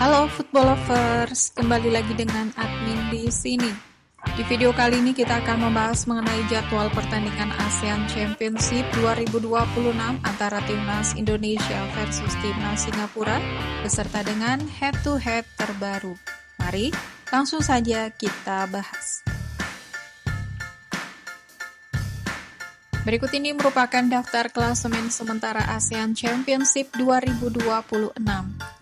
Halo football lovers, kembali lagi dengan admin di sini. Di video kali ini kita akan membahas mengenai jadwal pertandingan ASEAN Championship 2026 antara Timnas Indonesia versus Timnas Singapura beserta dengan head-to-head terbaru. Mari langsung saja kita bahas. Berikut ini merupakan daftar klasemen sementara ASEAN Championship 2026.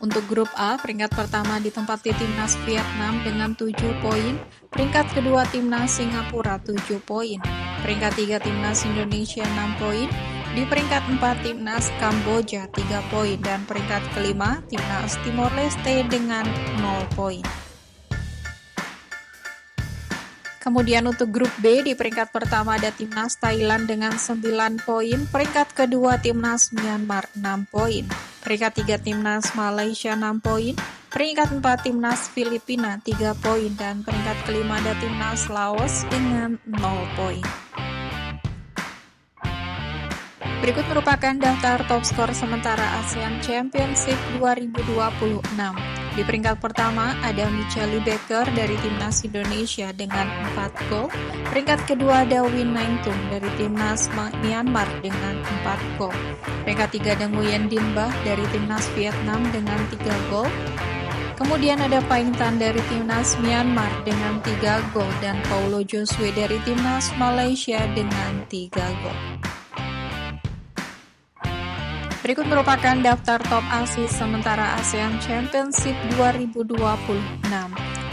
Untuk grup A, peringkat pertama ditempati Timnas Vietnam dengan 7 poin, peringkat kedua Timnas Singapura 7 poin, peringkat 3 Timnas Indonesia 6 poin, di peringkat 4 Timnas Kamboja 3 poin, dan peringkat kelima Timnas Timor Leste dengan 0 poin. Kemudian untuk grup B, di peringkat pertama ada Timnas Thailand dengan 9 poin, peringkat kedua Timnas Myanmar 6 poin, peringkat 3 Timnas Malaysia 6 poin, peringkat 4 Timnas Filipina 3 poin, dan peringkat kelima ada Timnas Laos dengan 0 poin. Berikut merupakan daftar top skor sementara ASEAN Championship 2026. Di peringkat pertama ada Michelle Baker dari Timnas Indonesia dengan 4 gol. Peringkat kedua ada Win Naingtung dari Timnas Myanmar dengan 4 gol. Peringkat 3 ada Nguyen Din Bah dari Timnas Vietnam dengan 3 gol. Kemudian ada Paing Tan dari Timnas Myanmar dengan 3 gol dan Paulo Josue dari Timnas Malaysia dengan 3 gol. Berikut merupakan daftar top asis sementara ASEAN Championship 2026.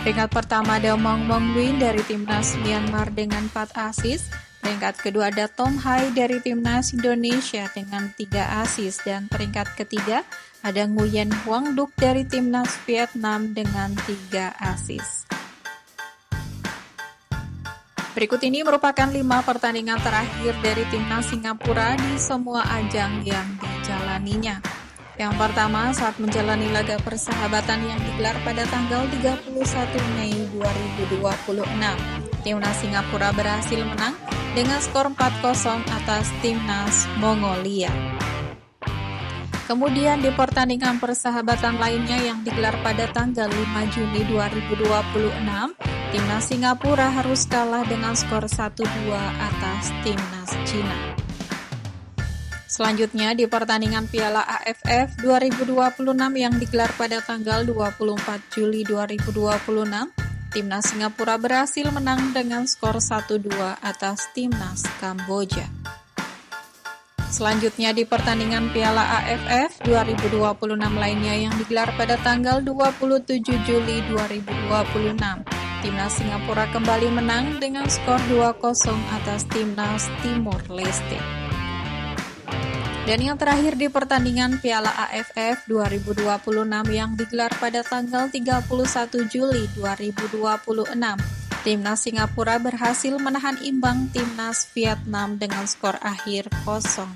Peringkat pertama ada Mong Mong Win dari Timnas Myanmar dengan 4 asis. Peringkat kedua ada Tom Hai dari Timnas Indonesia dengan 3 asis. Dan peringkat ketiga ada Nguyen Huang Duc dari Timnas Vietnam dengan 3 asis. Berikut ini merupakan 5 pertandingan terakhir dari Timnas Singapura di semua ajang yang dijalaninya. Yang pertama, saat menjalani laga persahabatan yang digelar pada tanggal 31 Mei 2026, Timnas Singapura berhasil menang dengan skor 4-0 atas Timnas Mongolia. Kemudian di pertandingan persahabatan lainnya yang digelar pada tanggal 5 Juni 2026, Timnas Singapura harus kalah dengan skor 1-2 atas Timnas Cina. Selanjutnya di pertandingan Piala AFF 2026 yang digelar pada tanggal 24 Juli 2026, Timnas Singapura berhasil menang dengan skor 1-2 atas Timnas Kamboja. Selanjutnya di pertandingan Piala AFF 2026 lainnya yang digelar pada tanggal 27 Juli 2026, Timnas Singapura kembali menang dengan skor 2-0 atas Timnas Timor Leste. Dan yang terakhir di pertandingan Piala AFF 2026 yang digelar pada tanggal 31 Juli 2026, Timnas Singapura berhasil menahan imbang Timnas Vietnam dengan skor akhir 0-0.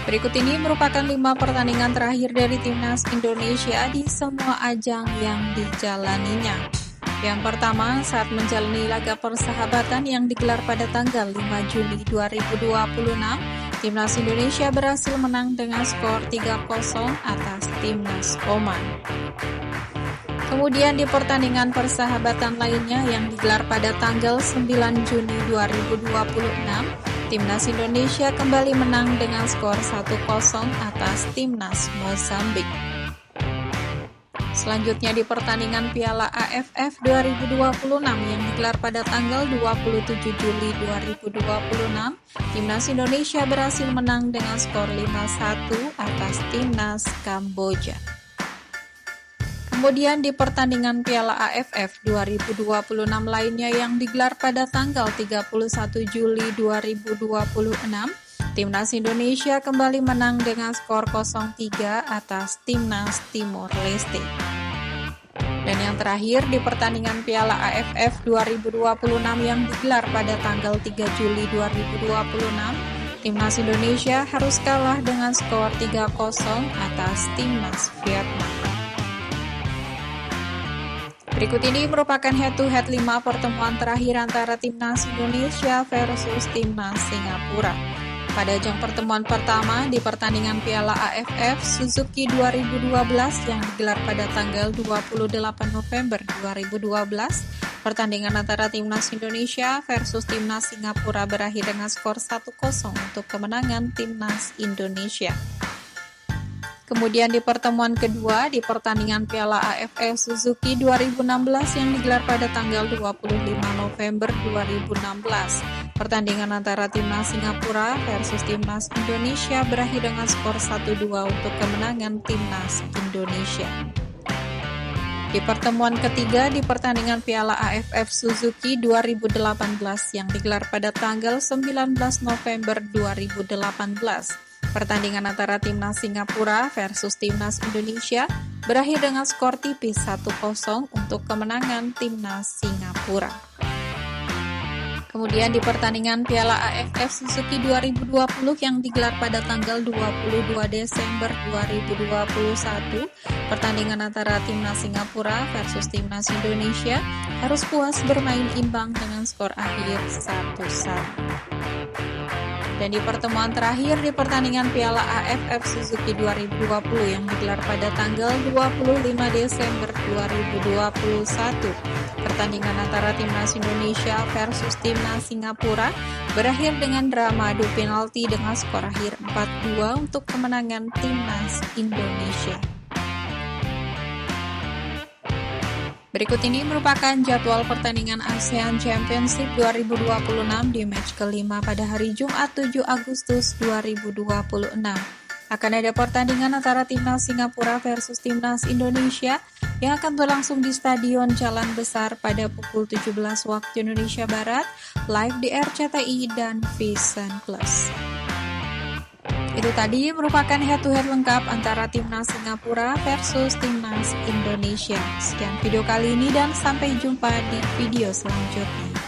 Berikut ini merupakan 5 pertandingan terakhir dari Timnas Indonesia di semua ajang yang dijalaninya. Yang pertama, saat menjalani laga persahabatan yang digelar pada tanggal 5 Juli 2026, Timnas Indonesia berhasil menang dengan skor 3-0 atas Timnas Oman. Kemudian di pertandingan persahabatan lainnya yang digelar pada tanggal 9 Juni 2026, Timnas Indonesia kembali menang dengan skor 1-0 atas Timnas Mozambik. Selanjutnya di pertandingan Piala AFF 2026 yang digelar pada tanggal 27 Juli 2026, Timnas Indonesia berhasil menang dengan skor 5-1 atas Timnas Kamboja. Kemudian di pertandingan Piala AFF 2026 lainnya yang digelar pada tanggal 31 Juli 2026, Timnas Indonesia kembali menang dengan skor 0-3 atas Timnas Timor Leste. Dan yang terakhir di pertandingan Piala AFF 2026 yang digelar pada tanggal 3 Juli 2026, Timnas Indonesia harus kalah dengan skor 3-0 atas Timnas Vietnam. Berikut ini merupakan head-to-head 5 pertemuan terakhir antara Timnas Indonesia versus Timnas Singapura. Pada ajang pertemuan pertama di pertandingan Piala AFF Suzuki 2012 yang digelar pada tanggal 28 November 2012, pertandingan antara Timnas Indonesia versus Timnas Singapura berakhir dengan skor 1-0 untuk kemenangan Timnas Indonesia. Kemudian di pertemuan kedua di pertandingan Piala AFF Suzuki 2016 yang digelar pada tanggal 25 November 2016. Pertandingan antara Timnas Singapura versus Timnas Indonesia berakhir dengan skor 1-2 untuk kemenangan Timnas Indonesia. Di pertemuan ketiga di pertandingan Piala AFF Suzuki 2018 yang digelar pada tanggal 19 November 2018. Pertandingan antara Timnas Singapura versus Timnas Indonesia berakhir dengan skor tipis 1-0 untuk kemenangan Timnas Singapura. Kemudian di pertandingan Piala AFF Suzuki 2020 yang digelar pada tanggal 22 Desember 2021, pertandingan antara Timnas Singapura versus Timnas Indonesia harus puas bermain imbang dengan skor akhir 1-1. Dan di pertemuan terakhir di pertandingan Piala AFF Suzuki 2020 yang digelar pada tanggal 25 Desember 2021, pertandingan antara Timnas Indonesia versus Timnas Singapura berakhir dengan drama adu penalti dengan skor akhir 4-2 untuk kemenangan Timnas Indonesia. Berikut ini merupakan jadwal pertandingan ASEAN Championship 2026 di match kelima pada hari Jumat 7 Agustus 2026. Akan ada pertandingan antara Timnas Singapura versus Timnas Indonesia yang akan berlangsung di Stadion Jalan Besar pada pukul 17 waktu Indonesia Barat, live di RCTI dan Vision Plus. Itu tadi merupakan head-to-head lengkap antara Timnas Singapura versus Timnas Indonesia. Sekian video kali ini dan sampai jumpa di video selanjutnya.